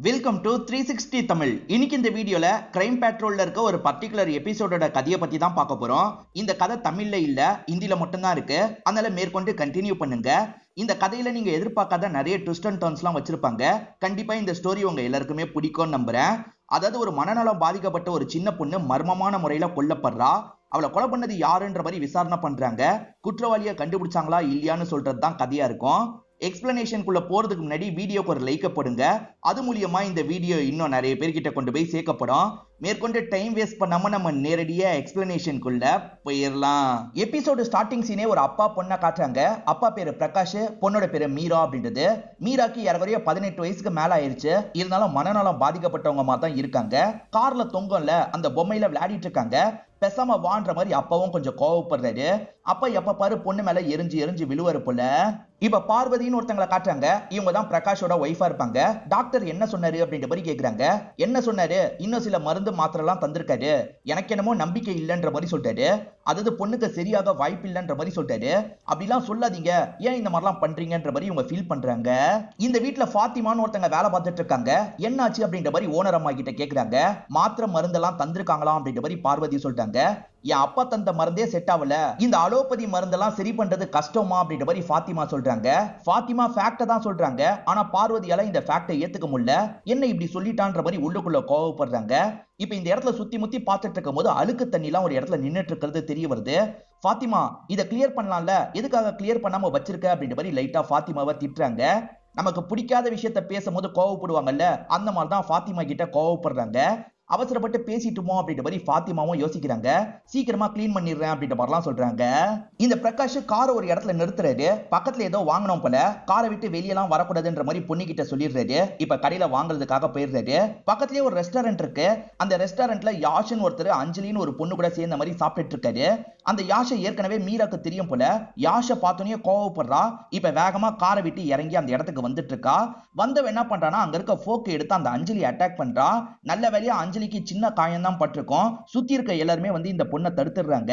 Welcome to 360 Tamil. இன்னைக்கு இந்த வீடியோல கிரைம் பேட்ரோல்ல இருக்க ஒரு பர்டிகுலர் எபிசோடோட கதையை பத்தி தான் பார்க்க போறோம். இந்த கதை தமிழ்ல இல்ல, ஹிந்தில மட்டும் தான் இருக்கு. அதனால மேற்கொண்டு கண்டினியூ பண்ணுங்க. இந்த கதையில நீங்க எதிர்பார்க்காத நிறைய ட்விஸ்ட் அண்ட் டர்ன்ஸ்லாம் வச்சிருப்பாங்க. கண்டிப்பா இந்த ஸ்டோரி உங்க எல்லாருக்குமே பிடிக்கும்னு நம்புறேன். அதாவது ஒரு மனநலம் பாதிக்கப்பட்ட ஒரு சின்ன பொண்ணு மர்மமான முறையில கொல்லப்படுறா. அவளை கொலை பண்ணது யாருன்ற மாதிரி விசாரணை பண்றாங்க. குற்றவாளியை கண்டுபிடிச்சாங்களா இல்லையான்னு சொல்றது தான் கதையா இருக்கும். எக்ஸ்பிளனேஷனுக்குள்ள போறதுக்கு முன்னாடி வீடியோக்கு ஒரு லைக் போடுங்க. அது மூலியமா இந்த வீடியோ இன்னும் நிறைய பேர்கிட்ட கொண்டு போய் சேர்க்கப்படும். மேற்கொண்டு டைம் வேஸ்ட் பண்ணாம நம்ம நேரடியா எக்ஸ்பிளனேஷனுக்குள்ள போயிடலாம். எபிசோடு ஸ்டார்டிங் சீனே ஒரு அப்பா பொண்ணை காட்டுறாங்க. அப்பா பேரு பிரகாஷ், பொண்ணோட பேரு மீரா அப்படின்றது. மீராக்கு ஏறக்குறைய 18 வயசுக்கு மேல ஆயிருச்சு. இருந்தாலும் மனநலம் பாதிக்கப்பட்டவங்க மாதிரி தான் இருக்காங்க. கார்ல தொங்கல்ல அந்த பொம்மையில விளையாடிட்டு இருக்காங்க. பேசாம வான்ற மாதிரி அப்பாவும் கொஞ்சம் கோவப்படுறாரு. அப்பா எப்ப பாரு பொண்ணு மேல எரிஞ்சு எரிஞ்சு விழுவாரு போல. இப்ப பார்வதின்னு ஒருத்தங்களை காட்டுறாங்க. இவங்க தான் பிரகாஷோட ஒய்ஃபா இருப்பாங்க. டாக்டர் என்ன சொன்னாரு அப்படின்ற மாதிரி கேக்குறாங்க. என்ன சொன்னாரு? இன்னும் சில மருந்து மாத்திரை எல்லாம் தந்திருக்காரு. எனக்கு என்னமோ நம்பிக்கை இல்லைன்ற மாதிரி சொல்லிட்டாரு. அதாவது பொண்ணுக்கு சரியாக வாய்ப்பு இல்லைன்ற மாதிரி சொல்லிட்டாரு. அப்படிலாம் சொல்லாதீங்க, ஏன் இந்த மாதிரிலாம் பண்றீங்கன்ற மாதிரி இவங்க ஃபீல் பண்றாங்க. இந்த வீட்டுல ஃபாத்திமான்னு ஒருத்தங்க வேலை பார்த்துட்டு இருக்காங்க. என்னாச்சு அப்படின்ற மாதிரி ஓனர் அம்மா கிட்ட கேக்குறாங்க. மாத்திரை மருந்தெல்லாம் தந்திருக்காங்களா அப்படின்ற மாதிரி பார்வதி சொல்லிட்டாங்க. என் அப்பா தந்த மருந்தே செட் ஆகல, இந்த அலோபதி மருந்தெல்லாம் சரி பண்றது கஷ்டமா அப்படின்ற மாதிரி ஃபாத்திமா சொல்றாங்க. ஃபாத்திமா ஃபேக்ட தான் சொல்றாங்க. ஆனா பார்வதியால இந்த ஃபேக்டை ஏத்துக்க முடியல. என்ன இப்படி சொல்லிட்டான்ற மாதிரி உள்ளுக்குள்ள கோவப்படுறாங்க. இப்ப இந்த இடத்துல சுத்தி முத்தி பார்த்துட்டு இருக்கும் போது அழுக்கு தண்ணி எல்லாம் ஒரு இடத்துல நின்னுட்டு இருக்கிறது தெரிய வருது. ஃபாத்திமா, இதை கிளியர் பண்ணலாம்ல, எதுக்காக கிளியர் பண்ணாம வச்சிருக்க அப்படின்ற மாதிரி லைட்டா ஃபாத்திமாவை திட்டுறாங்க. நமக்கு பிடிக்காத விஷயத்த பேசும்போது கோவப்படுவாங்கல்ல, அந்த மாதிரி தான் ஃபாத்திமா கிட்ட கோவப்படுறாங்க. அவசரப்பட்டு பேசிட்டுமோ அப்படின்ற மாதிரி ஃபாத்திமாவும் யோசிக்கிறாங்க. சீக்கிரமா கிளீன் பண்ணிடுறேன் அப்படின்ற மாதிரிலாம் சொல்றாங்க. இந்த பிரகாஷ் காரை ஒரு இடத்துல நிறுத்துறாரு. பக்கத்துல ஏதோ வாங்கணும் போல. காரை விட்டு வெளியெல்லாம் வரக்கூடாதுன்ற மாதிரி பொண்ணுகிட்ட சொல்லிடுறாரு. இப்ப கடையில வாங்குறதுக்காக போயிடுறாரு. பக்கத்துலயே ஒரு ரெஸ்டாரண்ட் இருக்கு. அந்த ரெஸ்டாரண்ட்ல யாஷன் ஒருத்தர் அஞ்சலின்னு ஒரு பொண்ணு கூட சேர்ந்த மாதிரி சாப்பிட்டுட்டு இருக்காரு. அந்த யாஷை ஏற்கனவே மீராக்கு தெரியும் போல. யாஷை பார்த்தோன்னே கோவப்படுறா. இப்ப வேகமா காரை விட்டு இறங்கி அந்த இடத்துக்கு வந்துட்டு இருக்கா. வந்தவ என்ன பண்றானா, அங்க இருக்க போக்கு எடுத்து அந்த அஞ்சலி அட்டாக் பண்றா. நல்ல வேலையா அஞ்சலிக்கு சின்ன காயம் தான் பட்டிருக்கும். சுத்தி இருக்க எல்லாருமே வந்து இந்த பொண்ணை தடுத்துடுறாங்க.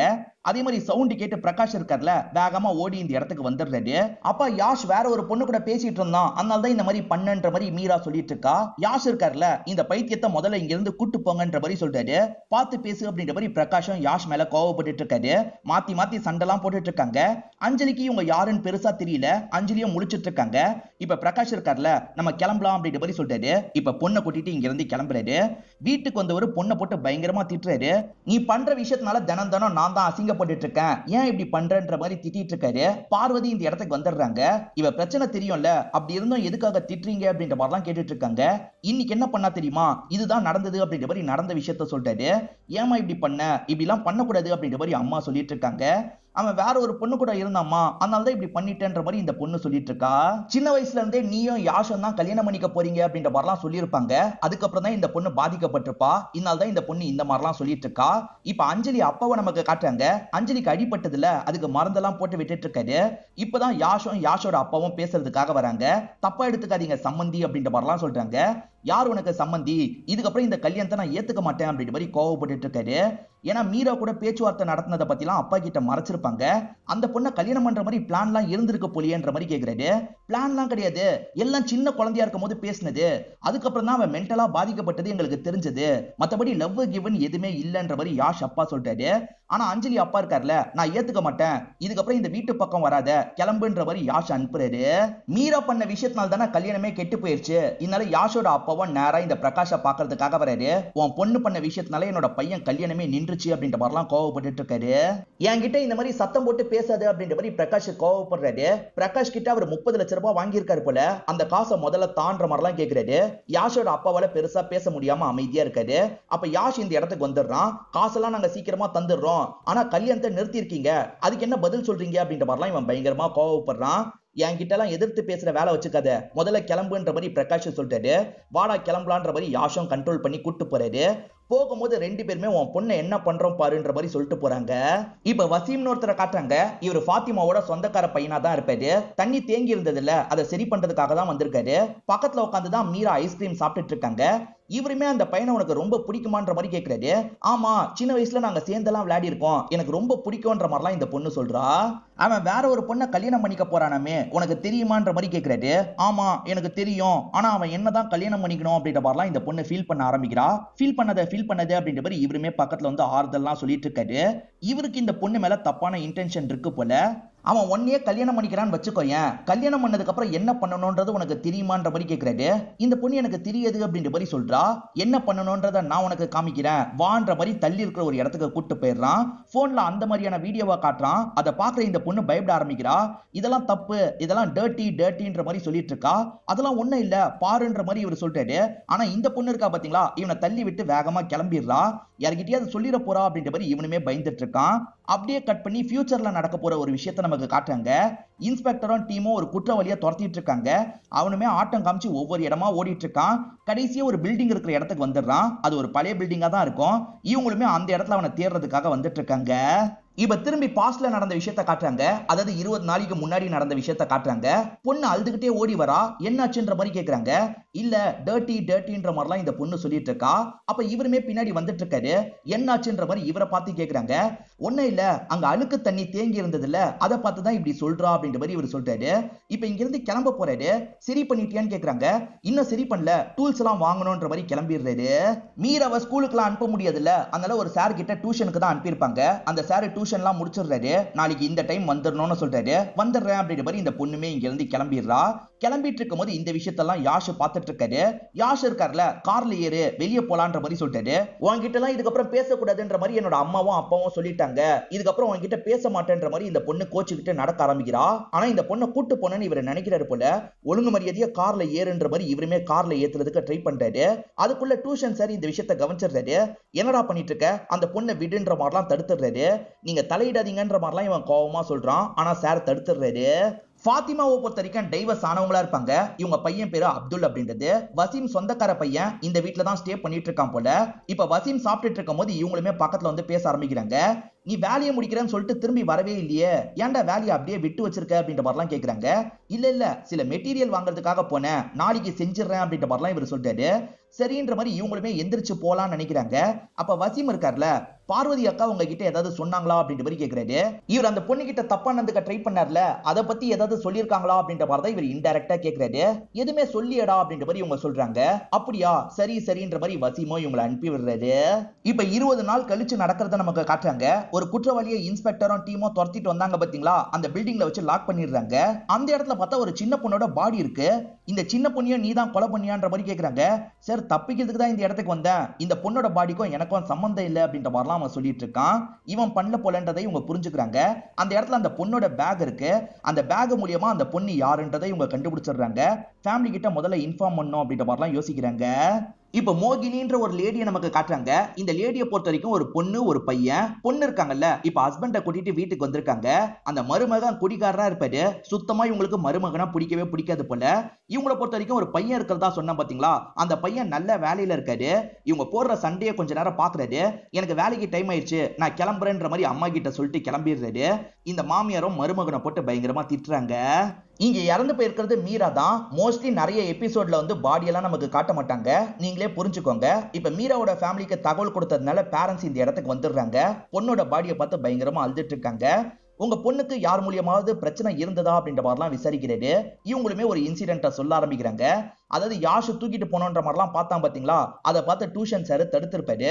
அதே மாதிரி சவுண்ட் கேட்டு பிரகாஷ் இருக்கார்ல, வேகமா ஓடி இந்த இடத்துக்கு வந்துடுறாரு. அப்பா யாஷ் வேற ஒரு பொண்ணு கூட பேசிட்டு இருந்தான், அதனால தான் இந்த மாதிரி பண்ணன்ற மாதிரி மீரா சொல்லிட்டு இருக்கா. யாஷ் இருக்கார்ல, இந்த பைத்தியத்தை முதல்ல இங்க இருந்து கூட்டு போங்கன்ற மாதிரி சொல்றாரு. பார்த்து பேசு அப்படின்ற மாதிரி பிரகாஷும் யாஷ் மேல கோவப்பட்டு இருக்காரு. மாத்தி மாத்தி சண்டெல்லாம் போட்டுட்டு இருக்காங்க. அஞ்சலிக்கு இவங்க யாருன்னு பெருசா தெரியல. அஞ்சலியும் முழிச்சிட்டு இருக்காங்க. இப்ப பிரகாஷ் இருக்கார்ல, நம்ம கிளம்பலாம் அப்படின்ற மாதிரி சொல்றாரு. இப்ப பொண்ணை கூட்டிட்டு இங்க இருந்து கிளம்புறாரு. வீட்டுக்கு வந்தவர் பொண்ணை போட்டு பயங்கரமா திட்டுறாரு. நீ பண்ற விஷயத்தினால தினம் தினம் நான் தான் அசிங்கப்பட்டு இருக்கேன், ஏன் இப்படி பண்றன்ற மாதிரி திட்டிட்டு இருக்காரு. பார்வதி இந்த இடத்துக்கு வந்துடுறாங்க. இவ பிரச்சனை தெரியும்ல, அப்படி இருந்தும் எதுக்காக திட்டுறீங்க அப்படின்ற மாதிரிலாம் கேட்டுட்டு இருக்காங்க. இன்னைக்கு என்ன பண்ணா தெரியுமா, இதுதான் நடந்தது அப்படின்ற மாதிரி நடந்த விஷயத்த சொல்றாரு. ஏமா இப்படி பண்ண, இப்படி எல்லாம் பண்ணக்கூடாது அப்படின்ற மாதிரி அம்மா சொல்லிட்டு இருக்காங்க. அவன் வேற ஒரு பொண்ணு கூட இருந்தாமா, அதனாலதான் இப்படி பண்ணிட்டேன்ற மாதிரி இந்த பொண்ணு சொல்லிட்டு இருக்கா. சின்ன வயசுல இருந்தே நீயும் யாஷும் தான் கல்யாணம் பண்ணிக்க போறீங்க அப்படின்ற மாதிரிலாம் சொல்லியிருப்பாங்க. அதுக்கப்புறம் தான் இந்த பொண்ணு பாதிக்கப்பட்டிருப்பா. இதனால்தான் இந்த பொண்ணு இந்த மாதிரிலாம் சொல்லிட்டு இருக்கா. இப்ப அஞ்சலி அப்பாவை நமக்கு காட்டுறாங்க. அஞ்சலிக்கு அடிபட்டதுல அதுக்கு மருந்தெல்லாம் போட்டு விட்டுட்டு இருக்காரு. இப்பதான் யாஷும் யாஷோட அப்பாவும் பேசுறதுக்காக வராங்க. தப்பா எடுத்துக்காதீங்க சம்மந்தி அப்படின்ற மாதிரிலாம் சொல்றாங்க. யார் உனக்கு சம்மந்தி, இதுக்கப்புறம் இந்த கல்யாணத்தை நான் ஏத்துக்க மாட்டேன் அப்படின்ற மாதிரி கோவப்பட்டு இருக்காரு. ஏன்னா மீரா கூட பேச்சுவார்த்தை நடத்தினதை பத்திலாம் அப்பா கிட்ட மறைச்சிருப்பாங்க. அந்த பொண்ணை கல்யாணம் பண்ற மாதிரி பிளான்லாம் இருந்திருக்க போலியன்ற மாதிரி கேக்குறாரு. பிளான்லாம் கிடையாது, எல்லாம் சின்ன குழந்தையா இருக்கும் போது பேசினது. அதுக்கப்புறம் தான் அவன் மென்டலா பாதிக்கப்பட்டது எங்களுக்கு தெரிஞ்சது. மத்தபடி லவ் கிவன் எதுவுமே இல்லைன்ற மாதிரி யாஷ் அப்பா சொல்றாரு. ஆனா அஞ்சலி அப்பா இருக்கார்ல, நான் ஏத்துக்க மாட்டேன், இதுக்கப்புறம் இந்த வீட்டு பக்கம் வராத, கிளம்புன்ற மாதிரி யாஷ் அனுப்புறாரு. மீரா பண்ண விஷயத்தினால தானே கல்யாணமே கெட்டு போயிருச்சு. இதனால யாஷோட அப்பாவும் நேரா இந்த பிரகாஷை பாக்குறதுக்காக வராரு. உன் பொண்ணு பண்ண விஷயத்தினால என்னோட பையன் கல்யாணமே நின்றுச்சு அப்படின்ற மாதிரிலாம் கோவப்பட்டு இருக்காரு. என்கிட்ட இந்த மாதிரி சத்தம் போட்டு பேசாது அப்படின்ற மாதிரி பிரகாஷ் கோவப்படுறாரு. பிரகாஷ் கிட்ட அவர் 30 லட்சம் ரூபாய் வாங்கியிருக்காரு போல. அந்த காசை முதல்ல தான்ற மாதிரிலாம் கேக்குறாரு. யாஷோட அப்பாவால பெருசா பேச முடியாம அமைதியா இருக்காரு. அப்ப யாஷ் இந்த இடத்துக்கு வந்துடுறான். காசெல்லாம் நாங்க சீக்கிரமா தந்துடுறோம், ஆனா கல்யாணத்தை நிறுத்தி இருக்கீங்க, அதுக்கு என்ன பதில் சொல்றீங்க அப்படின்ற மாதிரிலாம் இவன் பயங்கரமா கோவப்படுறான். என்கிட்ட எல்லாம் எதிர்த்து பேசுற வேலை வச்சுக்காத, முதல்ல கிளம்புன்ற மாதிரி பிரகாஷ் சொல்லிட்டாரு. வாடா கிளம்பலான்ற மாதிரி யாஷும் கண்ட்ரோல் பண்ணி கூட்டு போறாரு. போகும்போது ரெண்டு பேருமே உன் பொண்ணை என்ன பண்றோம் பாருன்ற மாதிரி சொல்லிட்டு போறாங்க. இப்ப வசீம்னு ஒருத்தரை காட்டுறாங்க. இவர் ஃபாத்திமாவோட சொந்தக்கார பையனா தான் இருப்பாரு. தண்ணி தேங்கி இருந்தது இல்ல, அதை சரி பண்றதுக்காக தான் வந்திருக்காரு. பக்கத்துல உட்காந்துதான் மீரா ஐஸ்கிரீம் சாப்பிட்டுட்டு இருக்காங்க. இவருமே அந்த பையனை உனக்கு ரொம்ப பிடிக்குமான்ற மாதிரி கேட்கிறாரு. ஆமா, சின்ன வயசுல நாங்க சேர்ந்தெல்லாம் விளையாடி இருக்கோம், எனக்கு ரொம்ப பிடிக்கும்ன்ற மாதிரிலாம் இந்த பொண்ணு சொல்றா. அவன் வேற ஒரு பொண்ணை கல்யாணம் பண்ணிக்க போறானாமே, உனக்கு தெரியுமான்ற மாதிரி கேட்கிறாரு. ஆமா எனக்கு தெரியும், ஆனா அவன் என்னதான் கல்யாணம் பண்ணிக்கணும் அப்படின்ற மாதிரிலாம் இந்த பொண்ணு ஃபீல் பண்ண ஆரம்பிக்கிறா. ஃபீல் பண்ணது அப்படின்ற மாதிரி இவருமே பக்கத்துல வந்து ஆறுதல்லாம் சொல்லிட்டு இருக்காரு. இவருக்கு இந்த பொண்ணு மேல தப்பான இன்டென்ஷன் இருக்கு போல. அவன் ஒன்னையே கல்யாணம் பண்ணிக்கிறான்னு வச்சுக்கோயேன், கல்யாணம் பண்ணதுக்கு அப்புறம் என்ன பண்ணணும்ன்றது உனக்கு தெரியுமான்ற மாதிரி கேட்கிறாரு. இந்த பொண்ணு எனக்கு தெரியாது அப்படின்ற மாதிரி சொல்றா. என்ன பண்ணணும்ன்றத நான் உனக்கு காமிக்கிறேன் வான்ற மாதிரி தள்ளி இருக்கிற ஒரு இடத்துக்கு கூட்டு போயிடுறான். போன்ல அந்த மாதிரியான வீடியோவா காட்டுறான். அதை பாக்குற இந்த பொண்ணு பயப்பட ஆரம்பிக்கிறா. இதெல்லாம் தப்பு, இதெல்லாம் டர்ட்டின்ற மாதிரி சொல்லிட்டு இருக்கா. அதெல்லாம் ஒண்ணும் இல்ல பாருன்ற மாதிரி இவர் சொல்றாரு. ஆனா இந்த பொண்ணு இருக்கா பாத்தீங்களா, இவனை தள்ளி விட்டு வேகமா கிளம்பிடுறா. யார்கிட்டயாவது சொல்லிட போறா அப்படின்ற மாதிரி இவனுமே பயந்துட்டு இருக்கான். அப்படியே கட் பண்ணி ஃபியூச்சர்ல நடக்க போற ஒரு விஷயத்தை நமக்கு காட்டுறாங்க. இன்ஸ்பெக்டரும் டீமும் ஒரு குற்றவாளியை துரத்திட்டு இருக்காங்க. அவனுமே ஆட்டம் காமிச்சு ஒவ்வொரு இடமா ஓடிட்டு இருக்கான். கடைசியா ஒரு பில்டிங் இருக்கிற இடத்துக்கு வந்துடுறான். அது ஒரு பழைய பில்டிங்கா தான் இருக்கும். இவங்களுமே அந்த இடத்துல அவனை தேடுறதுக்காக வந்துட்டு இருக்காங்க. இப்ப திரும்பி பாஸ்ட்ல நடந்த விஷயத்த காட்டுறாங்க. அதாவது 20 நாளைக்கு முன்னாடி நடந்த விஷயத்த காட்டுறாங்க. பொண்ணு அழுதுகிட்டே ஓடி வரா. என்னாச்சுன்ற மாதிரி கேக்குறாங்க. இல்ல டர்ட்டின்ற மாதிரிலாம் இந்த பொண்ணு சொல்லிட்டு இருக்கா. அப்ப இவருமே பின்னாடி வந்துட்டு இருக்காரு. என்னாச்சுன்ற மாதிரி இவரை பார்த்து கேக்குறாங்க. ஒன்னும் இல்ல, அங்க அழுக்கு தண்ணி தேங்கி இருந்தது இல்ல, அதை பார்த்துதான் இப்படி சொல்றா அப்படின்ற மாதிரி இவர் சொல்றாரு. இப்ப இங்க இருந்து கிளம்ப போறாரு. சரி பண்ணிட்டியான்னு கேக்குறாங்க. இன்னும் சரி பண்ணல, டூல்ஸ் எல்லாம் வாங்கணும்ன்ற மாதிரி கிளம்பிடுறாரு. மீராவை ஸ்கூலுக்கு எல்லாம் அனுப்ப முடியாதுல்ல, அதனால ஒரு சார் கிட்ட டியூஷனுக்கு தான் அனுப்பியிருப்பாங்க. அந்த சார் டியூஷன்லாம் முடிச்சிடுறாரு. நாளைக்கு இந்த டைம் வந்துடணும்னு சொல்றாரு. வந்துடுறேன் அப்படின்ற மாதிரி இந்த பொண்ணுமே இங்க இருந்து கிளம்பிடுறா. கிளம்பிட்டு இருக்கும் போது இந்த விஷயத்தெல்லாம் யாஷ் பார்த்துட்டு இருக்காரு. யாஷ் இருக்கார்ல, கார்ல ஏறு வெளியே போலான்ற மாதிரி சொல்றாரு. உன்கிட்ட எல்லாம் இதுக்கப்புறம் பேசக்கூடாதுன்ற மாதிரி என்னோட அம்மாவும் அப்பாவும் சொல்லிட்டாங்க, இதுக்கப்புறம் உன்கிட்ட பேச மாட்டேன்ற மாதிரி இந்த பொண்ணு கோச்சுக்கிட்டு நடக்க ஆரம்பிக்கிறா. ஆனா இந்த பொண்ணை கூட்டு போனேன்னு இவர் நினைக்கிறாரு போல. ஒழுங்கு மரியாதையா கார்ல ஏறுன்ற மாதிரி இவருமே கார்ல ஏத்துறதுக்கு ட்ரை பண்றாரு. அதுக்குள்ள டியூஷன் சார் இந்த விஷயத்தை கவனிச்சிடுறாரு. என்னடா பண்ணிட்டு இருக்க, அந்த பொண்ணை விடுன்ற மாதிரிலாம் தடுத்துடுறாரு. நீங்க தலையிடாதீங்கன்ற மாதிரிலாம் இவன் கோவமா சொல்றான். ஆனா சார் தடுத்துடுறாரு. ஃபாத்திமாவை பொறுத்த வரைக்கும் டைவர்ஸ் ஆனவங்களா இருப்பாங்க. இவங்க பையன் பேரு அப்துல் அப்படின்றது. வசீம் சொந்தக்கார பையன் இந்த வீட்டுல தான் ஸ்டே பண்ணிட்டு இருக்கான் போல. இப்ப வசீம் சாப்பிட்டுட்டு இருக்கும் போது இவங்களுமே பக்கத்துல வந்து பேச ஆரம்பிக்கிறாங்க. நீ வேலையை முடிக்கிறேன்னு சொல்லிட்டு திரும்பி வரவே இல்லையே, ஏன்டா வேலையை அப்படியே விட்டு வச்சிருக்க அப்படின்ற மாதிரிலாம் கேட்கறாங்க. இல்ல சில மெட்டீரியல் வாங்குறதுக்காக போனேன், நாளைக்கு செஞ்சிடறேன் அப்படின்ற மாதிரிலாம் இவர் சொல்றாரு. சரின்ற மாதிரி இவங்களுமே எந்திரிச்சு போலான்னு நினைக்கிறாங்க. அப்ப வசீம் இருக்கார்ல, பார்வதி அக்கா உங்ககிட்ட ஏதாவது சொன்னாங்களா அப்படின்ற மாதிரி கேட்கிறாரு. இவர் அந்த பொண்ணு கிட்ட தப்பா நடந்துக்க ட்ரை பண்ணார்ல, அதை பத்தி ஏதாவது சொல்லியிருக்காங்களா அப்படின்ற மாதிரி தான் இவர் இன்டைரக்டா கேட்கிறாரு. எதுவுமே சொல்லியடா அப்படின்ற மாதிரி இவங்க சொல்றாங்க. அப்படியா, சரின்ற மாதிரி வசீமோ இவங்களை அனுப்பி விடுறாரு. இப்ப 20 நாள் கழிச்சு நடக்கிறத நமக்கு காட்டுறாங்க. ஒரு குற்றவாளியை இன்ஸ்பெக்டரும் டீமோ துரத்திட்டு வந்தாங்க பாத்தீங்களா, அந்த பில்டிங்ல வச்சு லாக் பண்ணிடுறாங்க. அந்த இடத்துல பார்த்தா ஒரு சின்ன பொண்ணோட பாடி இருக்கு. இந்த சின்ன பொண்ணையும் நீ தான் கொலை பண்ணியான்ற மாதிரி கேட்கறாங்க. சார் தப்பிக்கிறதுக்கு தான் இந்த இடத்துக்கு வந்தேன், இந்த பொண்ணோட பாடிக்கும் எனக்கும் சம்பந்தம் இல்லை அப்படின்ற மாதிரிலாம் அவன் சொல்லிட்டு இருக்கான். இவன் பண்ணல போலன்றதை இவங்க புரிஞ்சுக்கிறாங்க. அந்த இடத்துல அந்த பொண்ணோட பேக் இருக்கு. அந்த பேக் மூலியமா அந்த பொண்ணு யாருன்றதை இவங்க கண்டுபிடிச்சிடுறாங்க. ஃபேமிலி கிட்ட முதல்ல இன்ஃபார்ம் பண்ணும் அப்படின்ற மாதிரிலாம் யோசிக்கிறாங்க. இப்ப மோகினின்ற ஒரு லேடியை நமக்கு காட்டுறாங்க. இந்த லேடியை பொறுத்த வரைக்கும் ஒரு பொண்ணு ஒரு பையன். பொண்ணு இருக்காங்கல்ல, இப்ப ஹஸ்பண்ட கூட்டிட்டு வீட்டுக்கு வந்திருக்காங்க. அந்த மருமகன் குடிகாரரா இருப்பாரு. சுத்தமா இவங்களுக்கு மருமகனா பிடிக்கவே பிடிக்காது போல. இவங்களை பொறுத்த வரைக்கும் ஒரு பையன் இருக்கிறதா சொன்ன பாத்தீங்களா, அந்த பையன் நல்ல வேலையில இருக்காரு. இவங்க போடுற சண்டையை கொஞ்ச நேரம் பாக்குறாரு. எனக்கு வேலைக்கு டைம் ஆயிடுச்சு, நான் கிளம்புறேன்ற மாதிரி அம்மா கிட்ட சொல்லிட்டு கிளம்பிடுறாரு. இந்த மாமியாரும் மருமகனை போட்டு பயங்கரமா திட்டுறாங்க. இங்க இறந்து போயிருக்கிறது மீரா தான். மோஸ்ட்லி நிறைய எபிசோட்ல வந்து பாடி எல்லாம் நமக்கு காட்ட மாட்டாங்க, நீங்களே புரிஞ்சுக்கோங்க. இப்ப மீராவோட ஃபேமிலிக்கு தகவல் கொடுத்ததுனால பேரண்ட்ஸ் இந்த இடத்துக்கு வந்துடுறாங்க. பொண்ணோட பாடியை பார்த்து பயங்கரமா அழுதுட்டு இருக்காங்க. உங்க பொண்ணுக்கு யார் மூலியமாவது பிரச்சனை இருந்ததா அப்படின்ற மாதிரிலாம் விசாரிக்கிறாரு. இவங்களுமே ஒரு இன்சிடென்ட்டை சொல்ல ஆரம்பிக்கிறாங்க. அதாவது யாஷ் தூக்கிட்டு போனோன்ற மாதிரிலாம் பார்த்தான் பாத்தீங்களா, அதை பார்த்து டியூஷன் சார் தடுத்திருப்பாரு.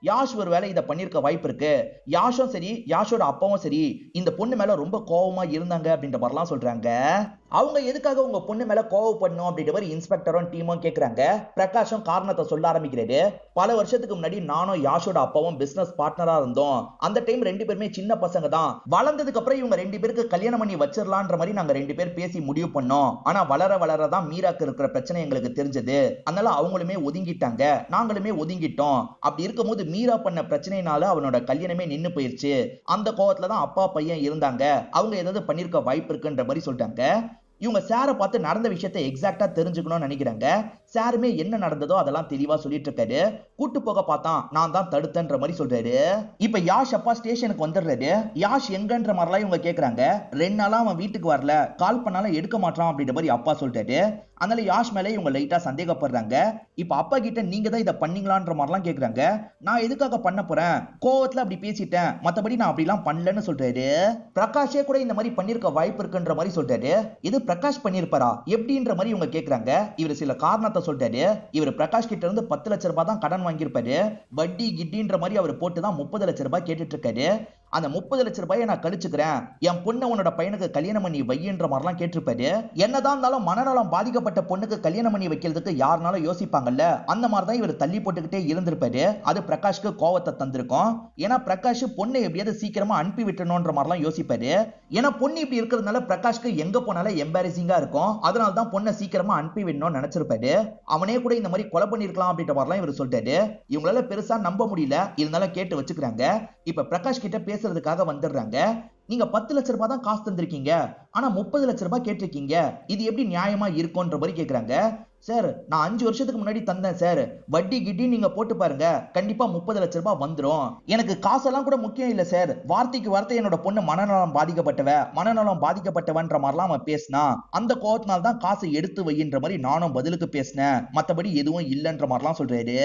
யாஷ் ஒரு வேலை இதை பண்ணிருக்க வாய்ப்பு இருக்கு. யாஷும் சரி யாஷோட அப்பாவும் சரி இந்த பொண்ணு மேல ரொம்ப கோவமா இருந்தாங்க அப்படின்ற மாதிரிலாம் சொல்றாங்க. அவங்க எதுக்காக உங்க பொண்ணு மேல கோவப்படணும் அப்படின்ற மாதிரி இன்ஸ்பெக்டரும் டீமும் கேக்குறாங்க. பிரகாஷும் காரணத்தை சொல்ல ஆரம்பிக்கிறாரு. பல வருஷத்துக்கு முன்னாடி நானும் யாஷோட அப்பாவும் பிசினஸ் பார்ட்னரா இருந்தோம். அந்த டைம் ரெண்டு பேருமே சின்ன பசங்க தான். வளர்ந்ததுக்கு அப்புறம் இவங்க ரெண்டு பேருக்கு கல்யாணம் பண்ணி வச்சிடலான்ற மாதிரி நாங்க ரெண்டு பேர் பேசி முடிவு பண்ணோம். ஆனா வளரதான் மீராக்கு இருக்கிற பிரச்சனை எங்களுக்கு தெரிஞ்சது. அதனால அவங்களுமே ஒதுங்கிட்டாங்க, நாங்களுமே ஒதுங்கிட்டோம். அப்படி இருக்கும்போது மீரா பண்ண பிரச்சனையினால அவனோட கல்யாணமே நின்னு போயிருச்சு. அந்த கோவத்துல தான் அப்பா பையன் இருந்தாங்க. அவங்க ஏதாவது பண்ணிருக்க வாய்ப்பு இருக்குன்ற மாதிரி சொல்லிட்டாங்க. இவங்க சாரை பார்த்து நடந்த விஷயத்தை எக்ஸாக்டா தெரிஞ்சுக்கணும்னு நினைக்கிறாங்க. சாருமே என்ன நடந்ததோ அதெல்லாம் தெளிவா சொல்லிட்டு இருக்காரு. கூட்டு போக பார்த்தான், நான் தான் தடுத்தேன்ற மாதிரி சொல்றாரு. இப்ப யாஷ் அப்பா ஸ்டேஷனுக்கு வந்துடுறாரு. யாஷ் எங்கன்ற மாதிரிலாம் இவங்க கேக்குறாங்க. 2 நாளா அவன் வீட்டுக்கு வரல, கால் பண்ணாலும் எடுக்க மாட்டான் அப்படின்ற மாதிரி அப்பா சொல்றாரு. அதனால யாஷ் மேல இவங்க லைட்டா சந்தேகப்படுறாங்க. இப்ப அப்பா கிட்ட நீங்க தான் இதை பண்ணீங்களான்ற மாதிரிலாம் கேக்குறாங்க. நான் எதுக்காக பண்ண போறேன், கோவத்துல அப்படி பேசிட்டேன், மத்தபடி நான் அப்படிலாம் பண்ணலன்னு சொல்றாரு. பிரகாஷே கூட இந்த மாதிரி பண்ணிருக்க வாய்ப்பு இருக்குன்ற மாதிரி சொல்றாரு. இது பிரகாஷ் பண்ணிருப்பாரா எப்படின்ற மாதிரி இவங்க கேக்குறாங்க. இவர் சில காரணத்தை சொல்றாரு. இவர் பிரகாஷ் கிட்ட இருந்து 10 லட்சம் ரூபாய் தான் கடன் வாங்கியிருப்பாரு. வட்டி கிட்டின்ற மாதிரி அவர் போட்டு தான் 30 லட்சம் ரூபாய் கேட்டுட்டு இருக்காரு. அந்த 30 லட்சம் ரூபாயை நான் கழிச்சுக்கிறேன், என் பொண்ணை உன்னோட பையனுக்கு கல்யாணம் பண்ணி வையின்ற மாதிரிலாம் கேட்டிருப்பாரு. என்னதான் இருந்தாலும் மனநலம் பாதிக்கப்பட்ட பொண்ணுக்கு கல்யாணம் பண்ணி வைக்கிறதுக்கு யாருனாலும் யோசிப்பாங்கல்ல, அந்த மாதிரி தான் இவர் தள்ளி போட்டுக்கிட்டே இருந்திருப்பாரு. அது பிரகாஷ்க்கு கோவத்தை தந்திருக்கும். ஏன்னா பிரகாஷ் பொண்ணை எப்படியாவது சீக்கிரமா அனுப்பி விட்டணும்ன்ற மாதிரிலாம் யோசிப்பாரு. ஏன்னா பொண்ணு இப்படி இருக்கிறதுனால பிரகாஷ்க்கு எங்க போனாலும் எம்பாரசிங்கா இருக்கும். அதனால தான் பொண்ணை சீக்கிரமா அனுப்பி விடணும்னு நினைச்சிருப்பாரு. அவனே கூட இந்த மாதிரி கொலை பண்ணிருக்கலாம் அப்படின்ற மாதிரிலாம் இவர் சொல்லிட்டாரு. இவங்களால பெருசா நம்ப முடியல, இருந்தாலும் கேட்டு வச்சுக்கிறாங்க. இப்ப பிரகாஷ் கிட்ட பேசுறதுக்காக வந்துடுறாங்க. நீங்க 10 லட்சம் ரூபாய் தான் காசு தந்திருக்கீங்க, ஆனா 30 லட்சம் ரூபாய் கேட்டிருக்கீங்க, இது எப்படி நியாயமா இருக்கும்ன்ற மாதிரி கேக்குறாங்க. சார் நான் 5 வருஷத்துக்கு முன்னாடி தந்தேன் சார், வட்டி கிட்டி நீங்க போட்டு பாருங்க, கண்டிப்பா 30 லட்சம் ரூபாய் வந்துரும். எனக்கு காசெல்லாம் கூட முக்கியம் இல்ல சார், வார்த்தைக்கு வார்த்தை என்னோட பொண்ணு மனநலம் பாதிக்கப்பட்டவன்ற மாதிரிலாம் அவன் பேசினா, அந்த கோவத்தினால தான் காசை எடுத்து வையின்ற மாதிரி நானும் பதிலுக்கு பேசினேன், மத்தபடி எதுவும் இல்லன்ற மாதிரிலாம் சொல்றாரு.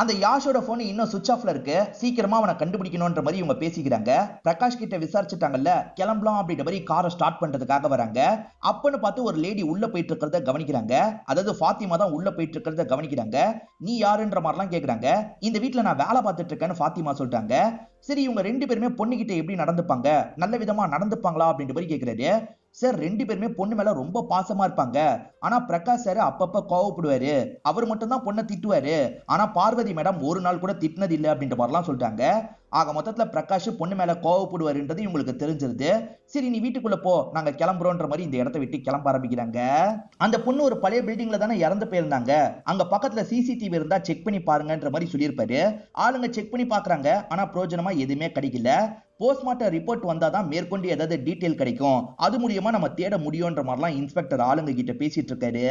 அந்த யாஷோட போன் இன்னும் சுவிட்ச் ஆஃப்ல இருக்கு, சீக்கிரமா அவனை கண்டுபிடிக்கணும்ன்ற மாதிரி இவங்க பேசிக்கிறாங்க. பிரகாஷ் கிட்ட விசாரிச்சுட்டாங்கல்ல, கிளம்பலாம் அப்படின்ற மாதிரி காரை ஸ்டார்ட் பண்றதுக்காக வராங்க. அப்பன்னு பார்த்து ஒரு லேடி உள்ள போயிட்டு இருக்கிறத கவனிக்கிறாங்க. அதாவது ஃபாத்திமா தான் உள்ள போயிட்டு இருக்கிறத கவனிக்கிறாங்க. நீ யாருன்ற மாதிரிலாம் கேக்குறாங்க. இந்த வீட்டுல நான் வேலை பார்த்துட்டு இருக்கேன்னு ஃபாத்திமா சொல்றாங்க. சரி இவங்க 2 பேருமே பொண்ணுகிட்ட எப்படி நடந்துப்பாங்க, நல்ல விதமா நடந்துப்பாங்களா அப்படின்ற மாதிரி கேக்குறாரு. சார் 2 பேருமே பொண்ணு மேல ரொம்ப பாசமா இருப்பாங்க, ஆனா பிரகாஷ் சார் அப்பப்ப கோவப்படுவாரு, அவர் மட்டும் தான் பொண்ணை திட்டுவாரு, ஆனா பார்வதி மேடம் ஒரு நாள் கூட திட்டினது இல்லை அப்படின்ற மாதிரிலாம் சொல்றாங்க. ஆக மொத்தத்துல பிரகாஷ் பொண்ணு மேல கோவப்படுவாருன்றது இவங்களுக்கு தெரிஞ்சிருது. சரி நீ வீட்டுக்குள்ள போ, நாங்க கிளம்புறோன்ற மாதிரி இந்த இடத்தை விட்டு கிளம்ப ஆரம்பிக்கிறாங்க. அந்த பொண்ணு ஒரு பழைய பில்டிங்ல தானே இறந்து போயிருந்தாங்க, அங்க பக்கத்துல சிசிடிவி இருந்தா செக் பண்ணி பாருங்கன்ற மாதிரி சொல்லியிருப்பாரு. ஆளுங்க செக் பண்ணி பாக்குறாங்க, ஆனா பிரயோஜனமா எதுவுமே கிடைக்கல. போஸ்ட்மார்ட்டம் ரிப்போர்ட் வந்தாதான் மேற்கொண்டு ஏதாவது டீடைல் கிடைக்கும், அது மூலியமா நம்ம தேட முடியும்ன்ற மாதிரிலாம் இன்ஸ்பெக்டர் ஆளுங்க கிட்ட பேசிட்டு இருக்காரு.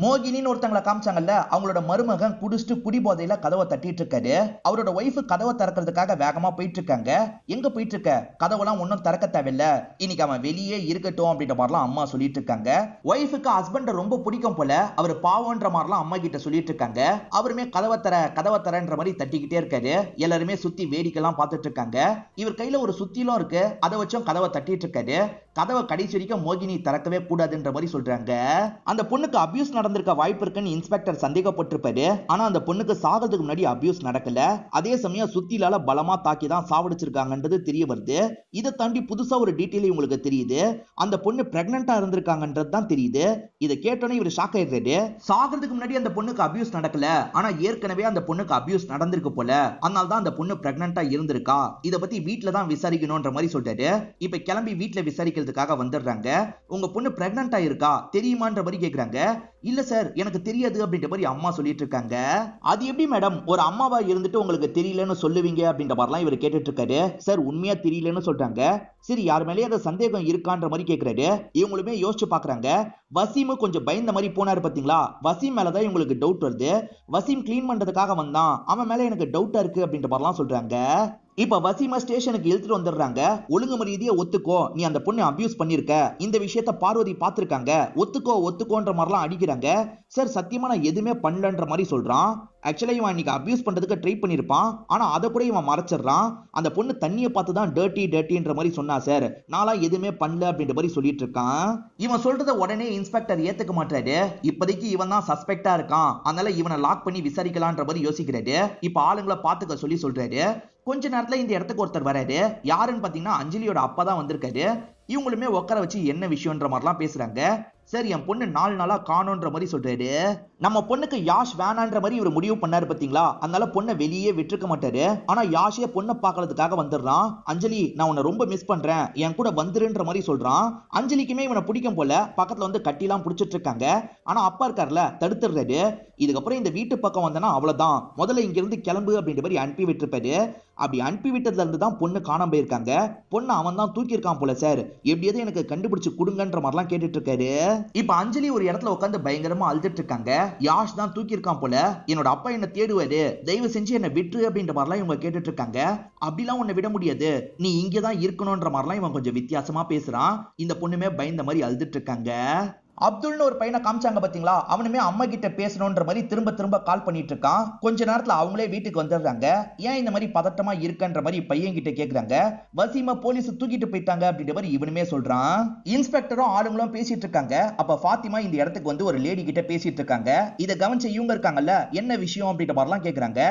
மோகினின்னு ஒருத்தங்களை காமிச்சாங்கல்ல, அவங்களோட மருமகன் குடிச்சிட்டு குடி போதையில கதவை தட்டிட்டு இருக்காரு. அவரோட ஒய்ஃப் கதவை திறக்கிறதுக்காக வேகமா போயிட்டு இருக்காங்க. எங்க போயிட்டு இருக்க, கதவெல்லாம் ஒன்னும் திறக்க தேவையில்ல, இன்னைக்கு அவன் வெளியே இருக்கட்டும் அப்படின்ற மாதிரிலாம் அம்மா சொல்லிட்டு இருக்காங்க. ஒய்ஃபுக்கு ஹஸ்பண்ட் ரொம்ப பிடிக்கும் போல, அவர் பாவம்ன்ற மாதிரிலாம் அம்மா கிட்ட சொல்லிட்டு இருக்காங்க. அவருமே கதவை தரன்ற மாதிரி தட்டிக்கிட்டே இருக்காரு. எல்லாருமே சுத்தி வேடிக்கைலாம் பார்த்துட்டு இருக்காங்க. இவர் கையில ஒரு சுத்திலும் இருக்கு, அதை வச்சும் கதவை தட்டிட்டு இருக்காரு. கதவை கடைசி வரைக்கும் மோகினி திறக்கவே கூடாதுன்ற மாதிரி சொல்றாங்க. அந்த பொண்ணுக்கு அபியூஸ் நடந்திருக்க வாய்ப்பு இருக்குன்னு இன்ஸ்பெக்டர் சந்தேகப்பட்டிருப்பாரு. ஆனா அந்த பொண்ணுக்கு சாகிறதுக்கு முன்னாடி அபியூஸ் நடக்கல, அதே சமயம் சுத்திலால பலமா தாக்கி தான் சாவடிச்சிருக்காங்கன்றது தெரிய வருது. இதை தாண்டி புதுசா ஒரு டீடைல் உங்களுக்கு தெரியுது, அந்த பொண்ணு பிரெக்னண்டா இருந்திருக்காங்கன்றது தான் தெரியுது. இதை கேட்டோன்னே இவர் ஷாக் ஆயிடுறாரு. சாகிறதுக்கு முன்னாடி அந்த பொண்ணுக்கு அபியூஸ் நடக்கல, ஆனா ஏற்கனவே அந்த பொண்ணுக்கு அபியூஸ் நடந்திருக்கு போல, அதனால தான் அந்த பொண்ணு பிரெக்னண்டா இருந்திருக்கா, இதை பத்தி வீட்டுல தான் விசாரிக்கணும்ன்ற மாதிரி சொல்றாரு. இப்ப கிளம்பி வீட்டுல விசாரிக்கிறதுக்காக வந்துடுறாங்க. உங்க பொண்ணு பிரெக்னண்டா இருக்கா தெரியுமான்ற மாதிரி கேக்குறாங்க. இல்ல சார் எனக்கு தெரியாது அப்படின்ற மாதிரி அம்மா சொல்லிட்டு இருக்காங்க. அது எப்படி மேடம் ஒரு அம்மாவா இருந்துட்டு உங்களுக்கு தெரியலன்னு சொல்லுவீங்க அப்படின்ற மாதிரிலாம் இவர் கேட்டுட்டு இருக்காரு. சார் உண்மையா தெரியலன்னு சொல்றாங்க. சரி யார் மேலேயே அந்த சந்தேகம் இருக்கான்ற மாதிரி கேக்குறாரு. இவங்களுமே யோசிச்சு பாக்குறாங்க. வசீம் கொஞ்சம் பயந்த மாதிரி போனாரு பாத்தீங்களா, வசீம் மேலதான் இவங்களுக்கு டவுட் வருது. வசீம் கிளீன் பண்றதுக்காக வந்தான், அவன் மேல எனக்கு டவுட்டா இருக்கு அப்படின்ற மாதிரிலாம் சொல்றாங்க. இப்ப வசீமா ஸ்டேஷனுக்கு இழுத்துட்டு வந்துடுறாங்க. ஒழுங்கு மரியாதையா ஒத்துக்கோ, நீ அந்த பொண்ணை அபியூஸ் பண்ணிருக்க, இந்த விஷயத்த பார்வதி பாத்துருக்காங்க, ஒத்துக்கோன்ற மாதிரிலாம் அடிக்கிறாங்க. சார் சத்தியமா நான் எதுவுமே பண்ணலன்ற மாதிரி சொல்றான். ஆக்சுவலா இவன் இன்னைக்கு அபியூஸ் பண்றதுக்கு ட்ரை பண்ணிருப்பான், ஆனா அதை கூட இவன் மறைச்சிடறான். அந்த பொண்ணு தண்ணியை பார்த்து தான் டர்ட்டின்ற மாதிரி சொன்னா சார், நாளா எதுவுமே பண்ணல அப்படின்ற மாதிரி சொல்லிட்டு இருக்கான். இவன் சொல்றத உடனே இன்ஸ்பெக்டர் ஏத்துக்க மாட்டாரு. இப்போதைக்கு இவன் தான் சஸ்பெக்டா இருக்கான், அதனால இவனை லாக் பண்ணி விசாரிக்கலான்ற மாதிரி யோசிக்கிறாரு. இப்ப ஆளுங்களை பாத்துக்க சொல்லி சொல்றாரு. கொஞ்ச நேரத்துல இந்த இடத்துக்கு ஒருத்தர் வராரு. யாருன்னு பாத்தீங்கன்னா அஞ்சலியோட அப்பா தான் வந்திருக்காரு. இவங்களுமே உட்கார வச்சு என்ன விஷயம்ன்ற மாதிரிலாம் பேசுறாங்க. சார் என் பொண்ணு 4 நாளா காணோன்ற மாதிரி சொல்றாரு. நம்ம பொண்ணுக்கு யாஷ் வேணான்ற மாதிரி இவர் முடிவு பண்ணாரு பாத்தீங்களா, அதனால பொண்ணை வெளியே விட்டுருக்க மாட்டாரு. ஆனா யாஷே பொண்ணை பாக்குறதுக்காக வந்துடுறான். அஞ்சலி நான் உன்னை ரொம்ப மிஸ் பண்றேன், என் கூட வந்துருன்ற மாதிரி சொல்றான். அஞ்சலிக்குமே இவனை பிடிக்கும் போல, பக்கத்துல வந்து கட்டிலாம் பிடிச்சிட்டு இருக்காங்க. ஆனா அப்பா இருக்காருல தடுத்துடுறாரு. இதுக்கப்புறம் இந்த வீட்டு பக்கம் வந்தனா அவ்வளவுதான், முதல்ல இங்க இருந்து கிளம்பு அப்படின்ற மாதிரி அனுப்பி விட்டுருப்பாரு. அப்படி அனுப்பி விட்டதுல இருந்து தான் பொண்ணு காணாம போயிருக்காங்க. பொண்ணு அவன் தான் தூக்கி இருக்கான் போல சார், எப்படியாவது எனக்கு கண்டுபிடிச்சு கொடுங்கன்ற மாதிரிலாம் கேட்டுட்டு இருக்காரு. இப்ப அஞ்சலி ஒரு இடத்துல உட்காந்து பயங்கரமா அழுதுட்டு இருக்காங்க. யாஷ் தான் தூக்கி இருக்கான் போல, என்னோட அப்பா என்ன தேடுவாரு, தயவு செஞ்சு என்ன விட்டுரு அப்படின்ற மாதிரிலாம் இவங்க கேட்டுட்டு இருக்காங்க. அப்படிலாம் உன்னை விட முடியாது, நீ இங்கதான் இருக்கணும்ன்ற மாதிரிலாம் இவன் கொஞ்சம் வித்தியாசமா பேசுறான். இந்த பொண்ணுமே பயந்த மாதிரி அழுதுட்டு இருக்காங்க. அப்துல்னு ஒரு பையனை காமிச்சாங்க பாத்தீங்களா, அவனுமே அம்மா கிட்ட பேசணும்ன்ற மாதிரி திரும்ப திரும்ப கால் பண்ணிட்டு இருக்கான். கொஞ்ச நேரத்துல அவங்களே வீட்டுக்கு வந்துடுறாங்க. ஏன் இந்த மாதிரி பதட்டமா இருக்கன்ற மாதிரி பையன் கிட்ட கேக்குறாங்க. வசீமா போலீஸ் தூக்கிட்டு போயிட்டாங்க அப்படின்ற மாதிரி இவனுமே சொல்றான். இன்ஸ்பெக்டரும் ஆளுங்களும் பேசிட்டு இருக்காங்க. அப்ப ஃபாத்திமா இந்த இடத்துக்கு வந்து ஒரு லேடி கிட்ட பேசிட்டு இருக்காங்க. இதை கவனிச்ச இவங்க இருக்காங்கல்ல, என்ன விஷயம் அப்படின்ற மாதிரிலாம் கேக்குறாங்க.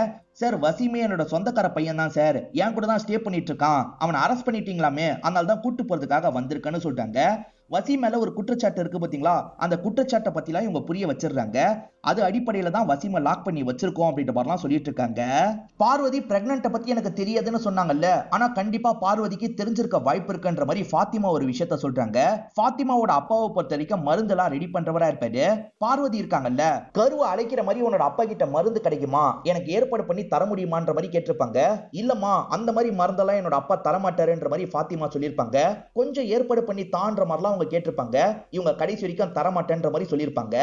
சார், வசீமே என்னோட சொந்தக்கார பையன் தான் சார், என் கூட தான் ஸ்டே பண்ணிட்டு இருக்கான், அவனை அரெஸ்ட் பண்ணிட்டீங்களாமே, அதனால தான் கூட்டு போறதுக்காக வந்திருக்கேன்னு சொல்றாங்க. வசீம் மேல ஒரு குற்றச்சாட்டு இருக்கு பாத்தீங்களா, அந்த குற்றச்சாட்டை பத்திலாம் இவங்க புரிய வச்சிடுறாங்க. அது அடிப்படையில தான் வசீமை லாக் பண்ணி வச்சிருக்கோம் அப்படின்ற மாதிரிலாம் சொல்லிட்டு இருக்காங்க. பார்வதி பிரெக்னன்ட் பத்தி எனக்கு தெரியாதுன்னு சொன்னாங்கல்ல, ஆனா கண்டிப்பா பார்வதிக்கு தெரிஞ்சிருக்க வாய்ப்பு இருக்குன்ற மாதிரி ஃபாத்திமா ஒரு விஷயத்த சொல்றாங்க. ஃபாத்திமாவோட அப்பாவை பொறுத்த வரைக்கும் மருந்தெல்லாம் ரெடி பண்றவரா இருப்பாரு. பார்வதி இருக்காங்கல்ல, கருவை அழைக்கிற மாதிரி உன்னோட அப்பா கிட்ட மருந்து கிடைக்குமா, எனக்கு ஏற்பாடு பண்ணி தர முடியுமான்ற மாதிரி கேட்டிருப்பாங்க. இல்லம்மா, அந்த மாதிரி மருந்தெல்லாம் என்னோட அப்பா தரமாட்டாருன்ற மாதிரி ஃபாத்திமா சொல்லியிருப்பாங்க. கொஞ்சம் ஏற்பாடு பண்ணி தான்ற மாதிரிலாம் அவங்க கேட்டிருப்பாங்க. இவங்க கடைசி வரைக்கும் தரமாட்டேன்ற மாதிரி சொல்லியிருப்பாங்க.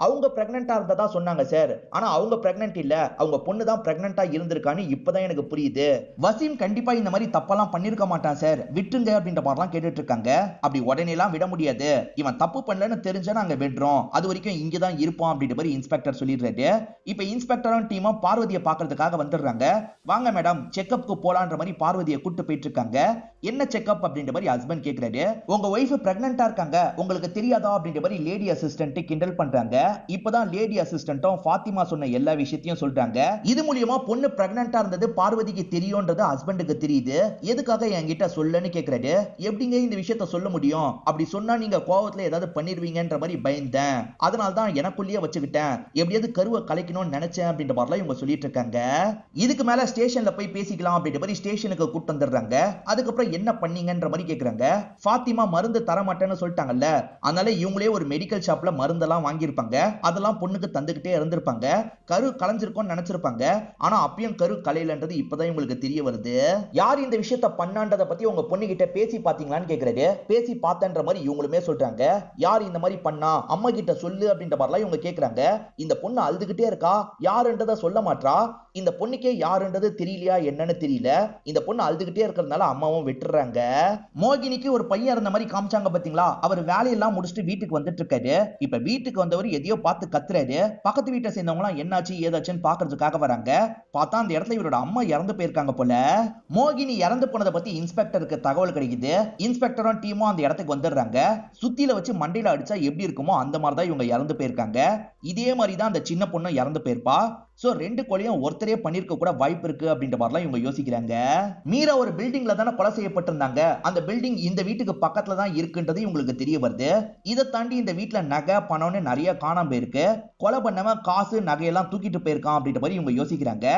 அவங்க பிரெக்னெண்டா இருந்ததா சொன்னாங்க சார், ஆனா அவங்க பிரெக்னென்ட் இல்ல, அவங்க பொண்ணு தான் பிரெக்னெண்டா இருந்திருக்கான்னு இப்பதான் எனக்கு புரியுது. வசீம் கண்டிப்பா இந்த மாதிரி தப்பெல்லாம் பண்ணிருக்க மாட்டான் சார், விட்டுருங்க அப்படின்ற மாதிரிலாம் கேட்டுட்டு இருக்காங்க. அப்படி உடனே எல்லாம் விட முடியாது, இவன் தப்பு பண்ணலன்னு தெரிஞ்சா நாங்க விடுறோம், அது வரைக்கும் இங்கதான் இருப்போம் அப்படின்ற மாதிரி இன்ஸ்பெக்டர் சொல்லிடுறாரு. இப்ப இன்ஸ்பெக்டரும் டீமும் பார்வதியை பாக்குறதுக்காக வந்துடுறாங்க. வாங்க மேடம், செக்அப்க்கு போலான்ற மாதிரி பார்வதியை கூட்டு போயிட்டு இருக்காங்க. என்ன செக்அப் அப்படின்ற மாதிரி ஹஸ்பண்ட் கேக்குறாரு. உங்க ஒய்ஃப் பிரெக்னெண்டா இருக்காங்க, உங்களுக்கு தெரியாதா அப்படின்ற மாதிரி லேடி அசிஸ்டன்ட் கிண்டல் பண்றாங்க. இப்பதான் லேடி அசிஸ்டன்ட்டும் ஃபாத்திமா சொன்ன எல்லா விஷயத்தையும் சொல்றாங்க. இது மூலியமா பொண்ணு பிரெக்னன்ட்டா இருந்தது பார்வதிக்கு தெரியும்ன்றது ஹஸ்பண்டுக்கு தெரியுது. எதுக்காக என்கிட்ட சொல்லன்னு கேக்குறாரு. எப்படிங்க இந்த விஷயத்த சொல்ல முடியும், அப்படி சொன்னா நீங்க கோவத்துல ஏதாவது பண்ணிருவீங்கன்ற மாதிரி பயந்தேன், அதனால தான் எனக்குள்ளேயே வச்சுக்கிட்டேன், எப்படியாவது கருவை கலைக்கணும்னு நினைச்சேன் அப்படின்ற மாதிரிலாம் இவங்க சொல்லிட்டு இருக்காங்க. இதுக்கு மேல ஸ்டேஷன்ல போய் பேசிக்கலாம் அப்படின்ற மாதிரி ஸ்டேஷனுக்கு கூட்டு வந்துடுறாங்க. அதுக்கப்புறம் என்ன பண்ணீங்கன்ற மாதிரி கேக்குறாங்க. ஃபாத்திமா மருந்து தர மாட்டேன்னு சொல்லிட்டாங்கல்ல, அதனால இவங்களே ஒரு மெடிக்கல் ஷாப்ல மருந்தெல்லாம் வாங்கியிருப்பாங்க. அதெல்லாம் பொண்ணுக்கு தந்துகிட்டே இருந்திருப்பாங்க. கரு கலைஞ்சிருக்கும்னு நினைச்சிருப்பாங்க. ஆனா அப்பயும் கரு கலையிலன்றது இப்பதான் உங்களுக்கு தெரிய வருது. யார் இந்த விஷயத்த பண்ணான்றத பத்தி உங்க பொண்ணு கிட்ட பேசி பாத்தீங்களான்னு கேக்குறாரு. பேசி பார்த்தன்ற மாதிரி இவங்களுமே சொல்றாங்க. யார் இந்த மாதிரி பண்ணா, அம்மா கிட்ட சொல்லு அப்படின்ற மாதிரிலாம் இவங்க கேக்குறாங்க. இந்த பொண்ணு அழுதுகிட்டே இருக்கா, யாருன்றத சொல்ல மாட்டா. இந்த பொண்ணுக்கே யாருன்றது தெரியலையா என்னன்னு தெரியல. இந்த பொண்ணு அழுதுகிட்டே இருக்கிறதுனால அம்மாவும் விட்டுறாங்க. மோகினிக்கு ஒரு பையன் இருந்த மாதிரி காமிச்சாங்க பாத்தீங்களா, அவர் வேலையெல்லாம் முடிச்சுட்டு வீட்டுக்கு வந்துட்டு இருக்காரு. இப்ப வீட்டுக்கு வந்தவர் எதையோ பார்த்து கத்துறாரு. பக்கத்து வீட்டை சேர்ந்தவங்க எல்லாம் என்னாச்சு ஏதாச்சுன்னு பாக்குறதுக்காக வராங்க. பார்த்தா அந்த இடத்துல இவரோட அம்மா இறந்து போயிருக்காங்க போல. மோகினி இறந்து போனதை பத்தி இன்ஸ்பெக்டருக்கு தகவல் கிடைக்குது. இன்ஸ்பெக்டரும் டீமும் அந்த இடத்துக்கு வந்துடுறாங்க. சுத்தியில வச்சு மண்டையில அடிச்சா எப்படி இருக்குமோ அந்த மாதிரி தான் இவங்க இறந்து போயிருக்காங்க. இதே மாதிரி தான் அந்த சின்ன பொண்ணு இறந்து போயிருப்பா. சோ ரெண்டு கொலையும் ஒருத்தரே பண்ணிருக்க கூட வாய்ப்பு இருக்கு அப்படின்ற மாதிரிலாம் இவங்க யோசிக்கிறாங்க. மீரா ஒரு பில்டிங்ல தானே கொலை செய்யப்பட்டிருந்தாங்க. அந்த பில்டிங் இந்த வீட்டுக்கு பக்கத்துல தான் இருக்குன்றது இவங்களுக்கு தெரிய வருது. இதை தாண்டி இந்த வீட்டுல நகை பணம்னு நிறைய காணாம போயிருக்கு. கொலை பண்ணவன் காசு நகையெல்லாம் தூக்கிட்டு போயிருக்கான் அப்படின்ற மாதிரி இவங்க யோசிக்கிறாங்க.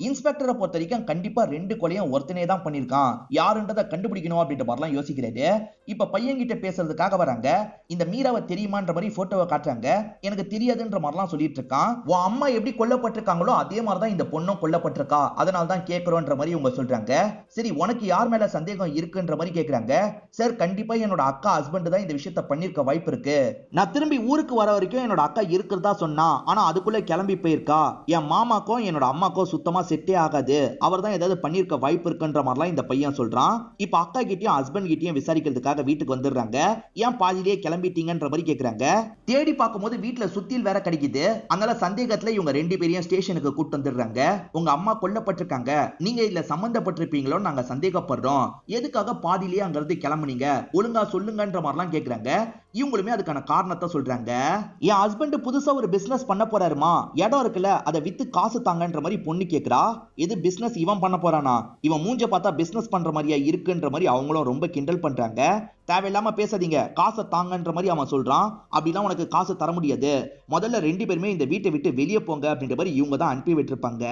இன்ஸ்பெக்டரை பொறுத்த வரைக்கும் கண்டிப்பா ரெண்டு கொலையும் ஒருத்தனே தான் பண்ணிருக்கான், யாருன்றதை கண்டுபிடிக்கணும் அப்படின்ற மாதிரிலாம் யோசிக்கிறாரு. இப்ப பையன் கிட்ட பேசுறதுக்காக வராங்க. இந்த மீராவை தெரியுமான்ற மாதிரி போட்டோவை காட்டுறாங்க. எனக்கு தெரியாதுன்ற மாதிரிலாம் சொல்லிட்டு இருக்கான். உன் அம்மா எப்படி கொல்லப்பட்டிருக்காங்களோ அதே மாதிரிதான் இந்த பொண்ணும் கொல்லப்பட்டிருக்கா, அதனால தான் கேட்கிறோன்ற மாதிரி இவங்க சொல்றாங்க. சரி, உனக்கு யார் மேல சந்தேகம் இருக்குன்ற மாதிரி கேக்குறாங்க. சார், கண்டிப்பா என்னோட அக்கா ஹஸ்பண்ட் தான் இந்த விஷயத்த பண்ணிருக்க வாய்ப்பு இருக்கு. நான் திரும்பி ஊருக்கு வர வரைக்கும் என்னோட அக்கா இருக்கிறதா சொன்னா, ஆனா அதுக்குள்ள கிளம்பி போயிருக்கா. என் மாமாக்கும் என்னோட அம்மாக்கும் சுத்தமா செட்டே ஆகாது, அவர் தான் ஏதாவது பண்ணிருக்க வாய்ப்பு இருக்குன்ற மாதிரிலாம் இந்த பையன் சொல்றான். இப்ப அக்கா கிட்டயும் ஹஸ்பண்ட் கிட்டயும் விசாரிக்கிறதுக்காக வீட்டுக்கு வந்துடுறாங்க. ஏன் பாதியிலேயே கிளம்பிட்டீங்கன்ற மாதிரி கேக்குறாங்க. தேடி பார்க்கும்போது வீட்டுல சுத்தியில் வேற கிடைக்குது. அதனால சந்தேகத்துல இவங்க ரெண்டு பேரையும் ஸ்டேஷனுக்கு கூட்டு வந்துடுறாங்க. உங்க அம்மா கொல்லப்பட்டிருக்காங்க, நீங்க இதுல சம்பந்தப்பட்டிருப்பீங்களோ நாங்க சந்தேகப்படுறோம், எதுக்காக பாதியிலேயே அங்கிருந்து கிளம்புனீங்க, ஒழுங்கா சொல்லுங்கன்ற மாதிரிலாம் கேக்குறாங்க. இவங்களுமே அதுக்கான காரணத்தை சொல்றாங்க. என் ஹஸ்பண்ட் புதுசா ஒரு பிசினஸ் பண்ண போறாருமா, இடம் இருக்குல்ல அதை வித்து காசு தாங்கன்ற மாதிரி பொண்ணு கேக்குறா. இது பிசினஸ் இவன் பண்ண போறானா, இவன் மூஞ்ச பார்த்தா பிசினஸ் பண்ற மாதிரியா இருக்குன்ற மாதிரி அவங்களும் ரொம்ப கிண்டல் பண்றாங்க. தேவையில்லாம பேசாதீங்க, காசை தாங்கன்ற மாதிரி அவன் சொல்றான். அப்படிலாம் உனக்கு காசு தர முடியாது, முதல்ல ரெண்டு பேருமே இந்த வீட்டை விட்டு வெளியே போங்க அப்படின்ற மாதிரி இவங்க தான் அனுப்பி விட்டுருப்பாங்க.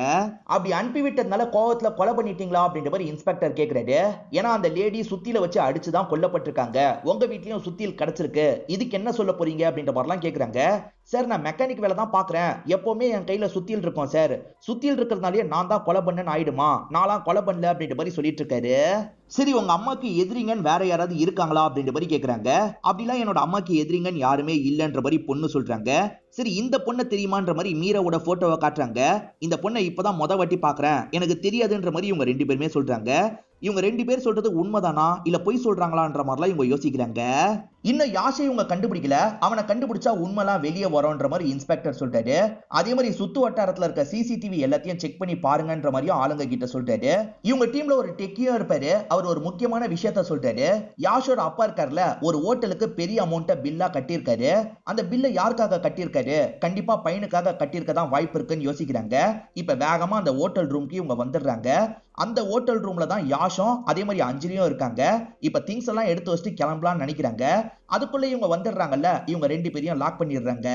அப்படி அனுப்பி விட்டதுனால கோவத்துல கொலை பண்ணிட்டீங்களா அப்படின்ற மாதிரி இன்ஸ்பெக்டர் கேக்குறாரு. ஏன்னா அந்த லேடி சுத்தியில வச்சு அடிச்சுதான் கொல்லப்பட்டிருக்காங்க, உங்க வீட்லயும் சுத்தியில் கிடைச்சிருக்கு, இதுக்கு என்ன சொல்ல போறீங்க அப்படின்ற மாதிரிலாம் கேக்குறாங்க. சார், நான் மெக்கானிக் வேலை தான் பாக்குறேன், எப்பவுமே என் கையில சுத்தியில் இருக்கும் சார், சுத்தியில் இருக்கிறதுனாலே நான் தான் கொலை பண்ணேன்னு ஆயிடுமா, நான்லாம் கொலை பண்ணல அப்படின்ற மாதிரி சொல்லிட்டு இருக்காரு. சரி உங்க அம்மாக்கு எதிரிங்கன்னு வேற யாராவது இருக்காங்களா அப்படின்ற மாதிரி கேக்குறாங்க. அப்படிலாம் என்னோட அம்மாக்கு எதிரிங்கன்னு யாருமே இல்லைன்ற மாதிரி பொண்ணு சொல்றாங்க. சரி இந்த பொண்ணை தெரியுமான்ற மாதிரி மீராவோட போட்டோவை காட்டுறாங்க. இந்த பொண்ணை இப்பதான் வாட்டி பாக்குறேன், எனக்கு தெரியாதுன்ற மாதிரி இவங்க ரெண்டு பேருமே சொல்றாங்க. இவங்க ரெண்டு பேர் சொல்றது உண்மைதானா இல்ல பொய் சொல்றாங்களான்ற மாதிரிலாம் இவங்க யோசிக்கிறாங்க. இன்னும் யாஷை இவங்க கண்டுபிடிக்கல. அவனை கண்டுபிடிச்சா உண்மைலாம் வெளியே வரும்ன்ற மாதிரி இன்ஸ்பெக்டர் சொல்றாரு. அதே மாதிரி சுத்து வட்டாரத்துல இருக்க சிசிடிவி எல்லாத்தையும் செக் பண்ணி பாருங்கன்ற மாதிரியும் ஆளுங்க கிட்ட சொல்றாரு. இவங்க டீம்ல ஒரு டெக்கியும் இருப்பாரு. அவர் ஒரு முக்கியமான விஷயத்த சொல்றாரு. யாஷோட அப்பா இருக்கார்ல, ஒரு ஹோட்டலுக்கு பெரிய அமௌண்ட்டை பில்லா கட்டியிருக்காரு. அந்த பில்லை யாருக்காக கட்டியிருக்காரு? கண்டிப்பா பையனுக்காக கட்டியிருக்க தான் வாய்ப்பு இருக்குன்னு யோசிக்கிறாங்க. இப்ப வேகமா அந்த ஹோட்டல் ரூம்க்கு இவங்க வந்துடுறாங்க. அந்த ஹோட்டல் ரூம்ல தான் யாஷும் அதே மாதிரி அஞ்சலியும் இருக்காங்க. இப்ப திங்ஸ் எல்லாம் எடுத்து வச்சுட்டு கிளம்பலாம்னு நினைக்கிறாங்க. அதுக்குள்ள இவங்க வந்துடுறாங்கல்ல, இவங்க ரெண்டு பேரையும் லாக் பண்ணிடுறாங்க.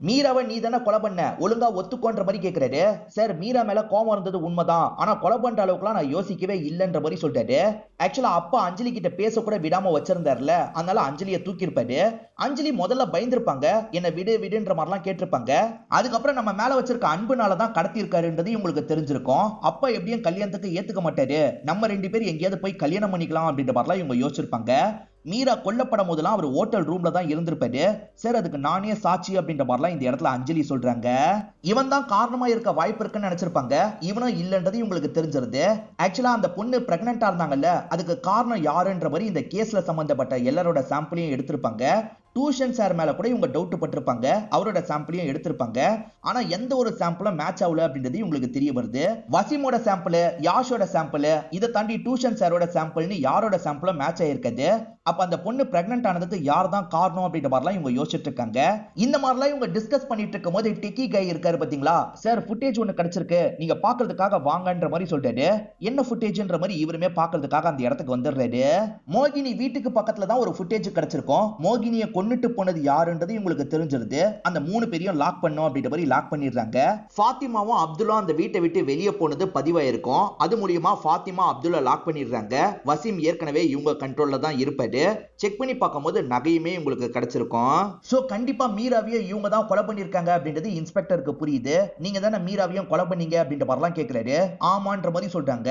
மீராவை நீ தானே கொலை பண்ண, ஒழுங்கா ஒத்துக்கோன்ற மாதிரி கேட்கிறாரு. சார் மீரா மேல கோவம் இருந்தது உண்மைதான், ஆனா கொலை பண்ற அளவுக்குலாம் நான் யோசிக்கவே இல்லைன்ற மாதிரி சொல்றாரு. ஆக்சுவலா அப்பா அஞ்சலி கிட்ட பேச கூட விடாம வச்சிருந்தாருல, அதனால அஞ்சலியை தூக்கி இருப்பாரு. அஞ்சலி முதல்ல பயந்துருப்பாங்க, என்ன விடு விடுன்ற மாதிரிலாம் கேட்டிருப்பாங்க. அதுக்கப்புறம் நம்ம மேல வச்சிருக்க அன்புனாலதான் கடத்தி இருக்காருன்றது இவங்களுக்கு தெரிஞ்சிருக்கும். அப்பா எப்படியும் கல்யாணத்துக்கு ஏத்துக்க மாட்டாரு, நம்ம ரெண்டு பேரும் எங்கேயாவது போய் கல்யாணம் பண்ணிக்கலாம் அப்படின்ற மாதிரிலாம் இவங்க யோசிச்சிருப்பாங்க. மீரா கொல்லப்படும் போதெல்லாம் அவர் ஹோட்டல் ரூம்ல தான் இருந்திருப்பாரு. சார் அதுக்கு நானே சாட்சி அப்படின்ற மாதிரிலாம் இந்த இடத்துல அஞ்சலி சொல்றாங்க. இவன் தான் காரணமா இருக்க வாய்ப்பு இருக்குன்னு நினைச்சிருப்பாங்க. இவனும் இல்லன்றது இவங்களுக்கு தெரிஞ்சிருது. ஆக்சுவலா அந்த பொண்ணு பிரெக்னெண்டா இருந்தாங்கல்ல, அதுக்கு காரணம் யாருன்ற மாதிரி இந்த கேஸ்ல சம்பந்தப்பட்ட எல்லாரோட சாம்பிளையும் எடுத்திருப்பாங்க. டியூஷன் சார் மேல கூட இவங்க டவுட் பட்டிருப்பாங்க. அவரோட சாம்பிளையும் எடுத்திருப்பாங்க. ஆனா எந்த ஒரு சாம்பிளும் மேட்ச் ஆகல அப்படின்றது இவங்களுக்கு தெரிய வருது. வசீமோட சாம்பிள், யாஷோட சாம்பிள், இதை தாண்டி டியூஷன் சாரோட சாம்பிள்னு யாரோட சாம்பிளும் மேட்ச் ஆயிருக்குது. அப்ப அந்த பொண்ணு பிரெக்னென்ட் ஆனதுக்கு யார் தான் காரணம் அப்படின்ற மாதிரிலாம் இவங்க யோசிச்சுட்டு இருக்காங்க. இந்த மாதிரிலாம் இவங்க டிஸ்கஸ் பண்ணிட்டு இருக்கும் போது டெக்கி கை இருக்காரு பாத்தீங்களா, சார் ஃபுட்டேஜ் ஒன்னு கிடைச்சிருக்கு, நீங்க பாக்குறதுக்காக வாங்கன்ற மாதிரி சொல்றாரு. என்ன ஃபுட்டேஜ்ன்ற மாதிரி இவருமே பாக்குறதுக்காக அந்த இடத்துக்கு வந்துடுறாரு. மோகினி வீட்டுக்கு பக்கத்துல தான் ஒரு ஃபுட்டேஜ் கிடைச்சிருக்கும். மோகினியை கொன்னுட்டு போனது யாருன்றது இவங்களுக்கு தெரிஞ்சிருது. அந்த மூணு பேரையும் லாக் பண்ணோம் அப்படின்ற மாதிரி லாக் பண்ணிடுறாங்க. ஃபாத்திமாவும் அப்துல்லா அந்த வீட்டை விட்டு வெளியே போனது பதிவாயிருக்கும். அது மூலியமா ஃபாத்திமா அப்துல்லா லாக் பண்ணிடுறாங்க. வசீம் ஏற்கனவே இவங்க கண்ட்ரோல்ல தான் இருப்பாரு. செக் பண்ணி பார்க்கும்போது நகையுமே உங்களுக்கு கிடைச்சிருக்கும். சோ கண்டிப்பா மீராவையும் இவங்க தான் கொலை பண்ணிருக்காங்க அப்படின்றது இன்ஸ்பெக்டருக்கு புரியுது. நீங்க தானே மீராவையும் கொலை பண்ணீங்க அப்படின்ற மாதிரிலாம் கேட்கிறாரு. ஆமான்ற மாதிரி சொல்றாங்க.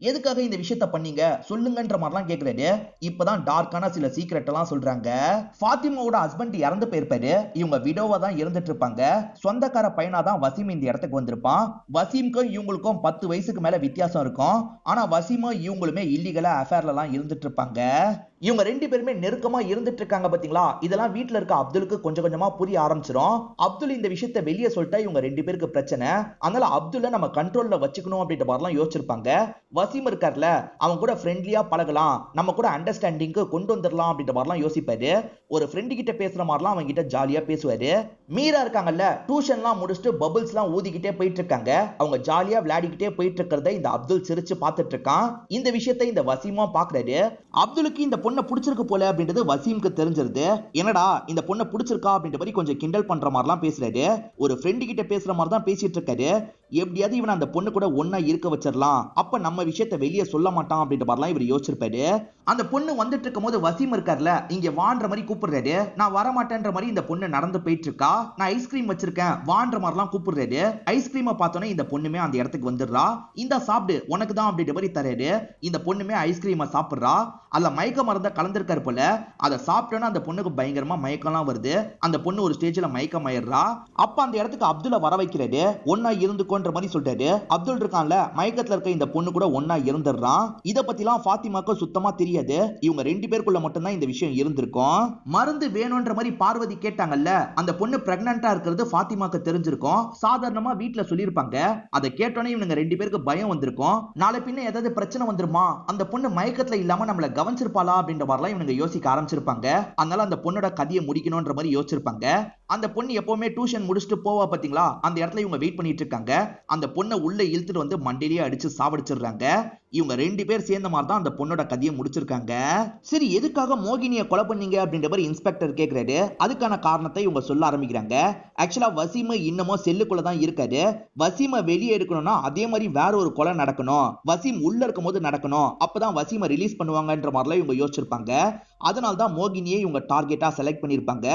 எதுக்காக இந்த விஷயத்த பண்ணீங்க சொல்லுங்கன்ற மாதிரிலாம் கேட்கிறாரு. இப்பதான் டார்க்கான சில சீக்ரெட் எல்லாம் சொல்றாங்க. ஃபாத்திமாவோட ஹஸ்பண்ட் இறந்து போயிருப்பாரு. இவங்க விடோவா தான் இருந்துட்டு இருப்பாங்க. சொந்தக்கார பையனா தான் வசீம் இந்த இடத்துக்கு வந்திருப்பான். வசீம்க்கும் இவங்களுக்கும் 10 வயசுக்கு மேல வித்தியாசம் இருக்கும். ஆனா வசீமும் இவங்களுமே இல்லீகலா அஃபேர்ல எல்லாம் இருந்துட்டு இருப்பாங்க. இவங்க ரெண்டு பேருமே நெருக்கமா இருந்துட்டு இருக்காங்க பாத்தீங்களா. இதெல்லாம் வீட்டுல இருக்க அப்துலுக்கு கொஞ்சம் கொஞ்சமா புரிய ஆரம்பிச்சிடும். அப்துல் இந்த விஷயத்தை வெளியே சொல்லிட்டா இவங்க ரெண்டு பேருக்கு பிரச்சனை. அதனால அப்துல்ல நம்ம கண்ட்ரோல்ல வச்சுக்கணும் அப்படின்ற மாதிரிலாம் யோசிச்சிருப்பாங்க. வசீம் இருக்கார்ல, அவங்க கூட ஃப்ரெண்ட்லியா பழகலாம், நம்ம கூட அண்டர்ஸ்டாண்டிங்க்கு கொண்டு வந்துடலாம் அப்படின்ற மாதிரிலாம் யோசிப்பாரு. ஒரு ஃப்ரெண்டு கிட்ட பேசுற மாதிரிலாம் அவங்க கிட்ட ஜாலியா பேசுவாரு. மீரா இருக்காங்கல்ல, டியூஷன்லாம் முடிச்சுட்டு பபிள்ஸ்லாம் ஊதிக்கிட்டே போயிட்டு இருக்காங்க. அவங்க ஜாலியா விளையாடிக்கிட்டே போயிட்டு இருக்கிறத இந்த அப்துல் சிரிச்சு பார்த்துட்டு இருக்கான். இந்த விஷயத்தை இந்த வசீமா பாக்குறாரு. அப்துலுக்கு இந்த பொண்ணை பிடிச்சிருக்கு போல அப்படின்றது வசீமுக்கு தெரிஞ்சிருது. என்னடா இந்த பொண்ணை பிடிச்சிருக்கா அப்படின்ற மாதிரி கொஞ்சம் கிண்டல் பண்ற மாதிரிலாம் பேசுறாரு. ஒரு ஃப்ரெண்டு கிட்ட பேசுற மாதிரி தான் பேசிட்டு இருக்காரு. எப்படியாவது இவன் அந்த பொண்ணு கூட ஒன்னா இருக்க வச்சிடலாம், அப்ப நம்ம விஷயத்தை வெளியே சொல்ல மாட்டான் அப்படின்ற மாதிரிலாம் இவர் யோசிச்சிருப்பாரு. அந்த பொண்ணு வந்துட்டு இருக்கும் போது வசீம் இருக்கார்ல, இங்க வான்ற மாதிரி கூப்பிடுறாரு. நான் வரமாட்டேன்ற மாதிரி இந்த பொண்ணு நடந்து போயிட்டு இருக்கா. நான் ஐஸ்கிரீம் வச்சிருக்கேன் வான்ற மாதிரிலாம் கூப்பிடுறாரு. ஐஸ்கிரீமை பார்த்தோன்னே இந்த பொண்ணுமே அந்த இடத்துக்கு வந்துடுறா. இந்த சாப்பிடு உனக்கு தான் அப்படின்ற மாதிரி தராரு. இந்த பொண்ணுமே ஐஸ்கிரீமை சாப்பிடுறா. அதுல மயக்க மருந்த கலந்திருக்காரு போல. அதை சாப்பிட்டோன்னா அந்த பொண்ணுக்கு பயங்கரமா மயக்கம்லாம் வருது. அந்த பொண்ணு ஒரு ஸ்டேஜ்ல மயக்கம் ஆயிடுறா. அப்ப அந்த இடத்துக்கு அப்துல்ல வர வைக்கிறாரு. ஒன்னா இருந்துக்கோன்ற மாதிரி சொல்றாரு. அப்துல் இருக்கான்ல, மயக்கத்துல இருக்க இந்த பொண்ணு கூட ஒன்னா இருந்துடுறான். இத பத்திலாம் ஃபாத்திமாக்கு சுத்தமா தெரியாது. இவங்க ரெண்டு பேருக்குள்ள மட்டும்தான் இந்த விஷயம் இருந்திருக்கும். மருந்து வேணும்ன்ற மாதிரி பார்வதி கேட்டாங்கல்ல, அந்த பொண்ணு பிரெக்னன்ட்டா இருக்கிறது ஃபாத்திமாக்கு தெரிஞ்சிருக்கும். சாதாரணமா வீட்டுல சொல்லியிருப்பாங்க. அதை கேட்டோன்னே இவங்க ரெண்டு பேருக்கு பயம் வந்திருக்கும். நாளை பின்ன ஏதாவது பிரச்சனை வந்துருமா, அந்த பொண்ணு மயக்கத்துல இல்லாம நம்மள கவனிச்சிருப்பாளா அப்படின்ற மாதிரிலாம் இவங்க யோசிக்க ஆரம்பிச்சிருப்பாங்க. அதனால அந்த பொண்ணோட கதையை முடிக்கணும்ன்ற மாதிரி யோசிச்சிருப்பாங்க. அந்த பொண்ணு எப்பவுமே டியூஷன் முடிச்சுட்டு போவா பாத்தீங்களா, அந்த இடத்துல இவங்க வெயிட் பண்ணிட்டு இருக்காங்க. அந்த பொண்ணை உள்ள இழுத்துட்டு வந்து மண்டையிலேயே அடிச்சு சாவடிச்சிடுறாங்க. இவங்க ரெண்டு பேர் சேர்ந்த மாதிரி தான் அந்த பொண்ணோட கதையை முடிச்சிருக்காங்க. சரி எதுக்காக மோகினியை கொலை பண்ணீங்க அப்படின்ற மாதிரி இன்ஸ்பெக்டர் கேட்கிறாரு. அதுக்கான காரணத்தை இவங்க சொல்ல ஆரம்பிக்கிறாங்க. ஆக்சுவலா வசீம் இன்னமும் செல்லுக்குள்ள தான் இருக்காரு. வசீமை வெளியே எடுக்கணும்னா அதே மாதிரி வேற ஒரு கொலை நடக்கணும், வசீம் உள்ள இருக்கும் போது நடக்கணும், அப்பதான் வசீமை ரிலீஸ் பண்ணுவாங்கன்ற மாதிரிலாம் இவங்க யோசிச்சிருப்பாங்க. அதனால தான் மோகினியை இவங்க டார்கெட்டா செலக்ட் பண்ணிருப்பாங்க.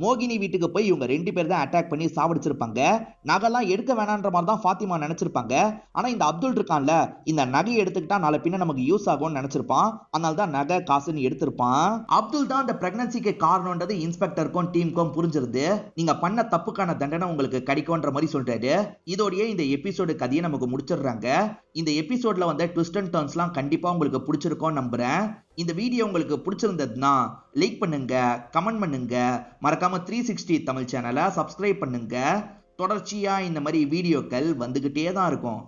மோகினி வீட்டுக்கு போய் இவங்க ரெண்டு பேர் தான் அட்டாக் பண்ணி சாவடிச்சிருப்பாங்க. நகைலாம் எடுக்க வேணான்ற மாதிரி தான் ஃபாத்திமா நினைச்சிருப்பாங்க. ஆனா இந்த அப்துல் இருக்கான்ல, இந்த நகை எடுத்துக்கிட்டு எடுத்துக்கிட்டா நாளை பின்ன நமக்கு யூஸ் ஆகும்னு நினைச்சிருப்பான். அதனால தான் நகை காசுன்னு எடுத்திருப்பான். அப்துல் தான் அந்த பிரெக்னன்சிக்கு காரணம்ன்றது இன்ஸ்பெக்டருக்கும் டீமுக்கும் புரிஞ்சிருது. நீங்க பண்ண தப்புக்கான தண்டனை உங்களுக்கு கிடைக்கும்ன்ற மாதிரி சொல்றாரு. இதோடயே இந்த எபிசோடு கதையை நமக்கு முடிச்சிடுறாங்க. இந்த எபிசோட்ல வந்த ட்விஸ்ட் அண்ட் டர்ன்ஸ்லாம் கண்டிப்பா உங்களுக்கு பிடிச்சிருக்கும்னு நம்புறேன். இந்த வீடியோ உங்களுக்கு பிடிச்சிருந்ததுன்னா லைக் பண்ணுங்க, கமெண்ட் பண்ணுங்க, மறக்காம 360 தமிழ் சேனலை சப்ஸ்கிரைப் பண்ணுங்க. தொடர்ச்சியா இந்த மாதிரி வீடியோக்கள் வந்துகிட்டே தான் இருக்கும்.